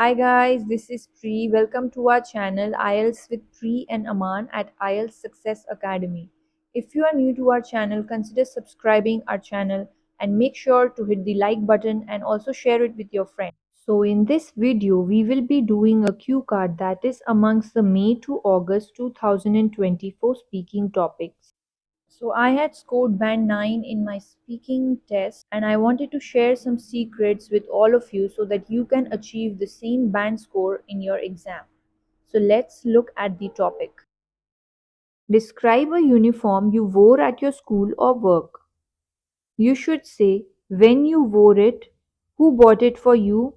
Hi guys, this is Pri. Welcome to our channel IELTS with Pri and Aman at IELTS Success Academy. If you are new to our channel, consider subscribing our channel and make sure to hit the like button and also share it with your friends. So in this video, we will be doing a cue card that is amongst the May to August 2024 speaking topics. So I had scored band 9 in my speaking test and I wanted to share some secrets with all of you so that you can achieve the same band score in your exam. So let's look at the topic. Describe a uniform you wore at your school or work. You should say when you wore it, who bought it for you,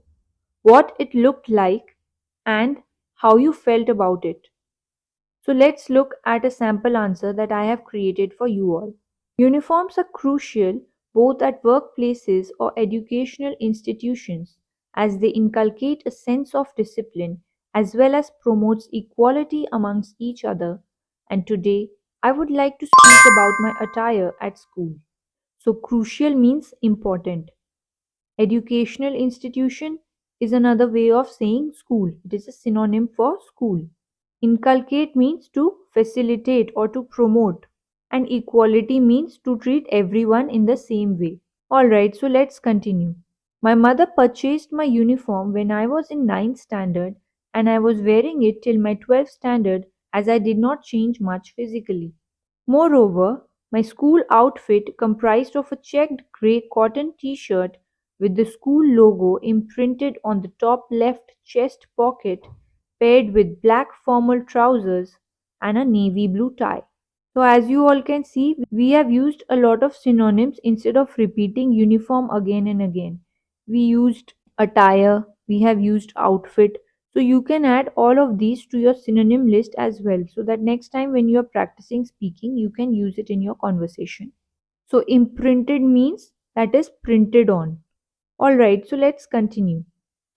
what it looked like, and how you felt about it. So let's look at a sample answer that I have created for you all. Uniforms are crucial both at workplaces or educational institutions as they inculcate a sense of discipline as well as promotes equality amongst each other. And today I would like to speak about my attire at school. So crucial means important. Educational institution is another way of saying school. It is a synonym for school. Inculcate means to facilitate or to promote, and equality means to treat everyone in the same way. Alright, so let's continue. My mother purchased my uniform when I was in 9th standard, and I was wearing it till my 12th standard as I did not change much physically. Moreover, my school outfit comprised of a checked grey cotton t-shirt with the school logo imprinted on the top left chest pocket, paired with black formal trousers and a navy blue tie. So as you all can see, we have used a lot of synonyms instead of repeating uniform again and again. We used attire, we have used outfit. So you can add all of these to your synonym list as well so that next time when you are practicing speaking, you can use it in your conversation. So imprinted means that is printed on. Alright, so let's continue.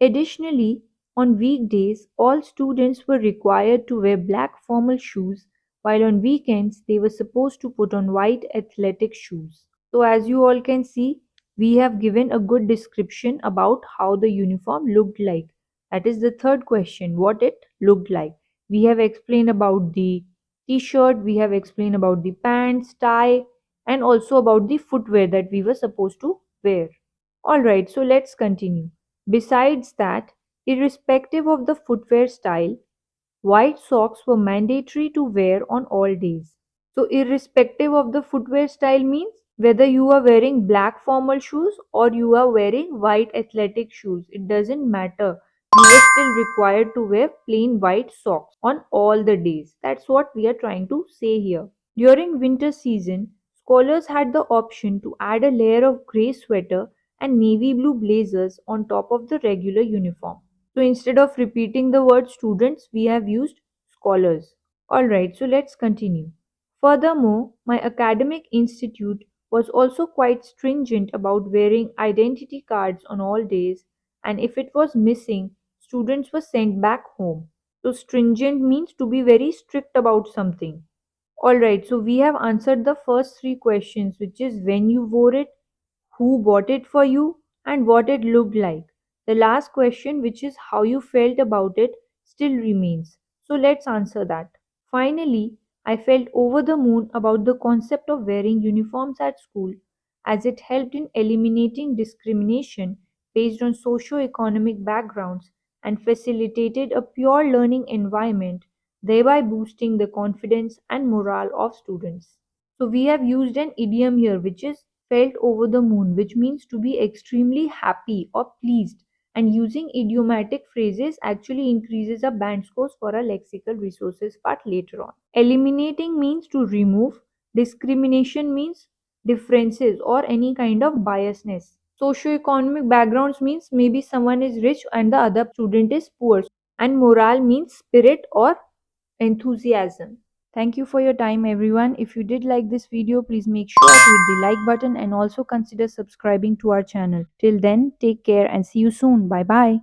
Additionally, on weekdays, all students were required to wear black formal shoes, while on weekends they were supposed to put on white athletic shoes. So, as you all can see, we have given a good description about how the uniform looked like. That is the third question, what it looked like. We have explained about the t shirt, we have explained about the pants, tie, and also about the footwear that we were supposed to wear. Alright, so let's continue. Besides that, irrespective of the footwear style, white socks were mandatory to wear on all days. So, irrespective of the footwear style means whether you are wearing black formal shoes or you are wearing white athletic shoes, it doesn't matter. You are still required to wear plain white socks on all the days. That's what we are trying to say here. During winter season, scholars had the option to add a layer of grey sweater and navy blue blazers on top of the regular uniform. So instead of repeating the word students, we have used scholars. Alright, so let's continue. Furthermore, my academic institute was also quite stringent about wearing identity cards on all days, and if it was missing, students were sent back home. So stringent means to be very strict about something. Alright, so we have answered the first three questions, which is when you wore it, who bought it for you, and what it looked like. The last question, which is how you felt about it, still remains. So let's answer that. Finally, I felt over the moon about the concept of wearing uniforms at school as it helped in eliminating discrimination based on socio-economic backgrounds and facilitated a pure learning environment, thereby boosting the confidence and morale of students. So we have used an idiom here which is felt over the moon, which means to be extremely happy or pleased. And using idiomatic phrases actually increases our band scores for our lexical resources part later on. Eliminating means to remove, discrimination means differences or any kind of biasness. Socioeconomic backgrounds means maybe someone is rich and the other student is poor. And morale means spirit or enthusiasm. Thank you for your time everyone. If you did like this video, please make sure to hit the like button and also consider subscribing to our channel. Till then, take care and see you soon. Bye bye.